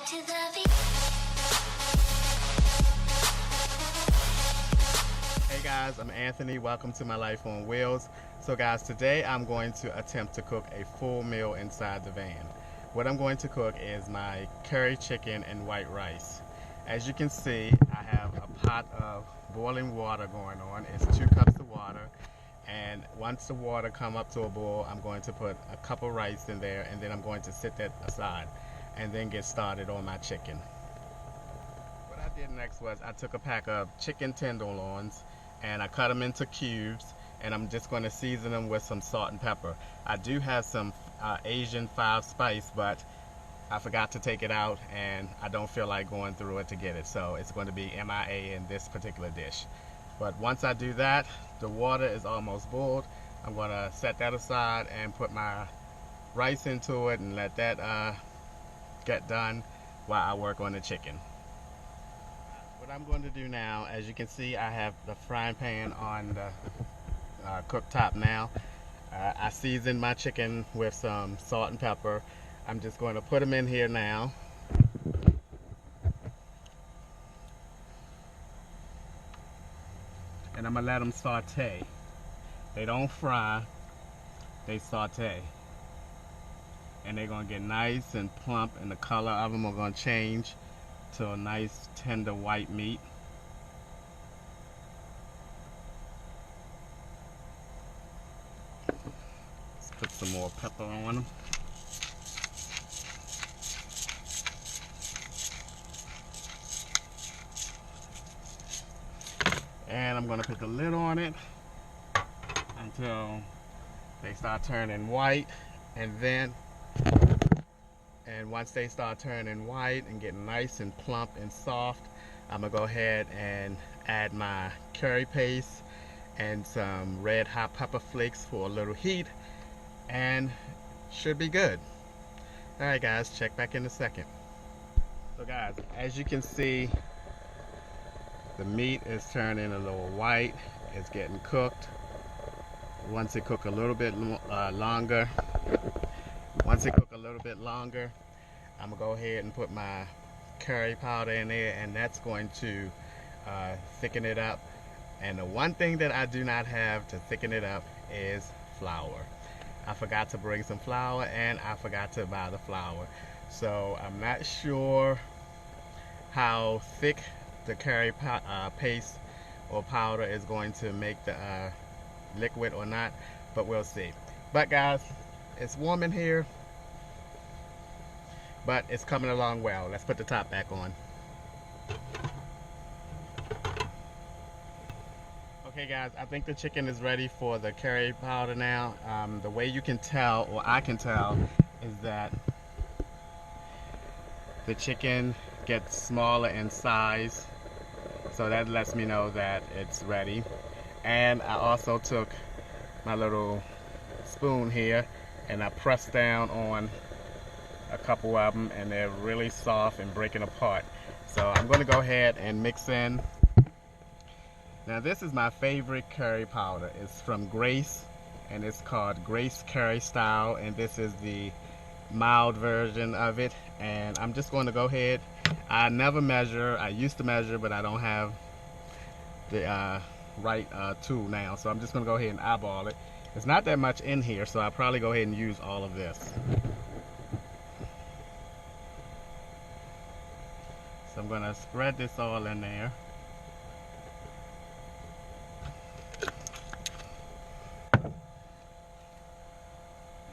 to the beat. Hey guys, I'm Anthony. Welcome to my Life on Wheels. So guys, today I'm going to attempt to cook a full meal inside the van. What I'm going to cook is my curry chicken and white rice. As you can see, I have a pot of boiling water going on. It's 2 cups of water. And once the water come up to a boil, I'm going to put a cup of rice in there, and then I'm going to sit that aside and then get started on my chicken. What I did next was I took a pack of chicken tenderloins and I cut them into cubes, and I'm just going to season them with some salt and pepper. I do have some Asian 5 spice, but I forgot to take it out and I don't feel like going through it to get it, so it's going to be MIA in this particular dish. But once I do that, the water is almost boiled. I'm going to set that aside and put my rice into it and let that get done while I work on the chicken. What I'm going to do now, as you can see, I have the frying pan on the cooktop now. I seasoned my chicken with some salt and pepper. I'm just going to put them in here now. And I'm going to let them saute. They don't fry, they saute. And they're going to get nice and plump, and the color of them are going to change to a nice tender white meat. Let's put some more pepper on them. And I'm going to put the lid on it until they start turning white, and once they start turning white and getting nice and plump and soft, I'm gonna go ahead and add my curry paste and some red hot pepper flakes for a little heat, and should be good. Alright guys, check back in a second. So guys, as you can see, the meat is turning a little white. It's getting cooked. Once it cook a little bit longer, I'm gonna go ahead and put my curry powder in there, and that's going to thicken it up. And the one thing that I do not have to thicken it up is flour. I forgot to bring some flour, and I forgot to buy the flour. So I'm not sure how thick the curry paste or powder is going to make the liquid or not, but we'll see. But guys, it's warm in here, but it's coming along well. Let's put the top back on. Okay guys, I think the chicken is ready for the curry powder now. The way you can tell, or I can tell, is that the chicken gets smaller in size, so that lets me know that it's ready. And I also took my little spoon here and I pressed down on a couple of them, and they're really soft and breaking apart. So I'm going to go ahead and mix in. Now this is my favorite curry powder. It's from Grace, and it's called Grace Curry Style, and this is the mild version of it. And I'm just going to go ahead. I never measure. I used to measure, but I don't have the right tool now, so I'm just going to go ahead and eyeball it. It's not that much in here, so I'll probably go ahead and use all of this. So I'm going to spread this all in there.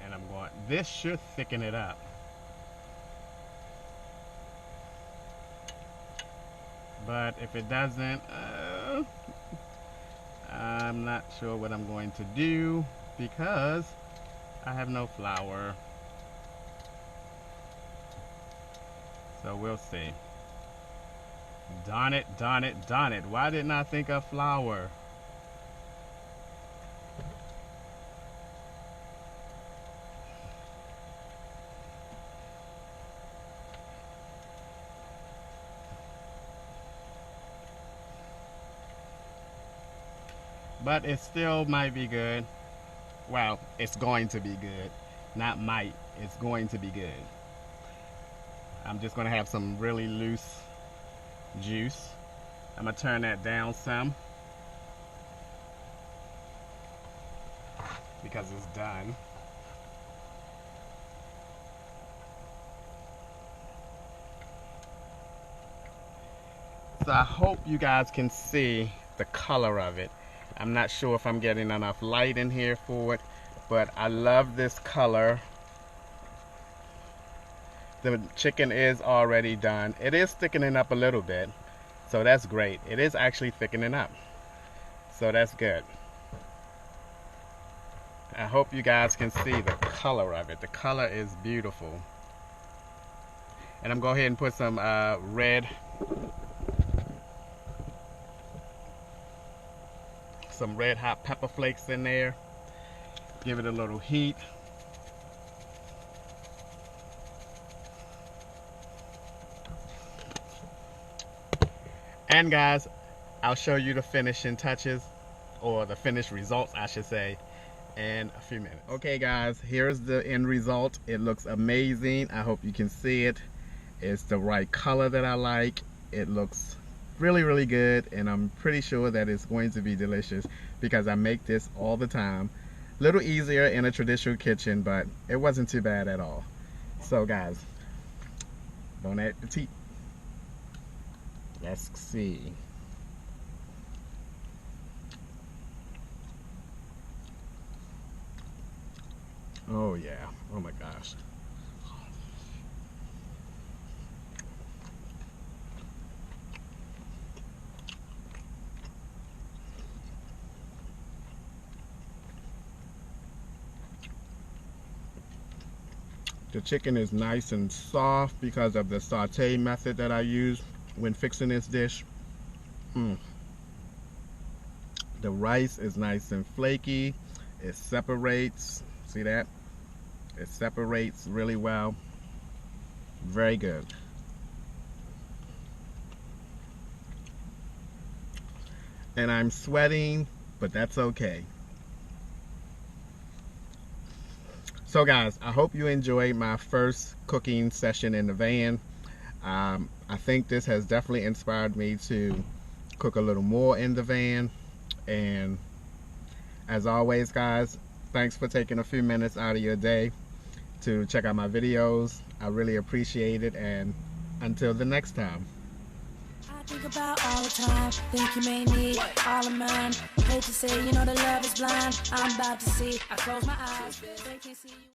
And this should thicken it up. But if it doesn't, I'm not sure what I'm going to do because I have no flour. So we'll see. Darn it, darn it, darn it. Why didn't I think of flour? But it still might be good. Well, it's going to be good. Not might, it's going to be good. I'm just going to have some really loose juice. I'm going to turn that down some because it's done. So I hope you guys can see the color of it. I'm not sure if I'm getting enough light in here for it, but I love this color. The chicken is already done. It is thickening up a little bit, so that's great. It is actually thickening up, so that's good. I hope you guys can see the color of it. The color is beautiful. And I'm going to go ahead and put some red hot pepper flakes in there. Give it a little heat. And guys, I'll show you the finishing touches, or the finished results I should say, in a few minutes. Okay guys, here's the end result. It looks amazing. I hope you can see it. It's the right color that I like. It looks really good, and I'm pretty sure that it's going to be delicious because I make this all the time. A little easier in a traditional kitchen, but it wasn't too bad at all. So guys, bon appetit. Let's see. Oh yeah, oh my gosh. The chicken is nice and soft because of the saute method that I use when fixing this dish. The rice is nice and flaky. It separates. See that? It separates really well. Very good. And I'm sweating, but that's okay. So guys, I hope you enjoyed my first cooking session in the van. I think this has definitely inspired me to cook a little more in the van. And as always guys, thanks for taking a few minutes out of your day to check out my videos. I really appreciate it, and until the next time. I think about all the time, think you may need all of mine. Hate to say, you know, the love is blind. I'm about to see, I close my eyes, they can't see you.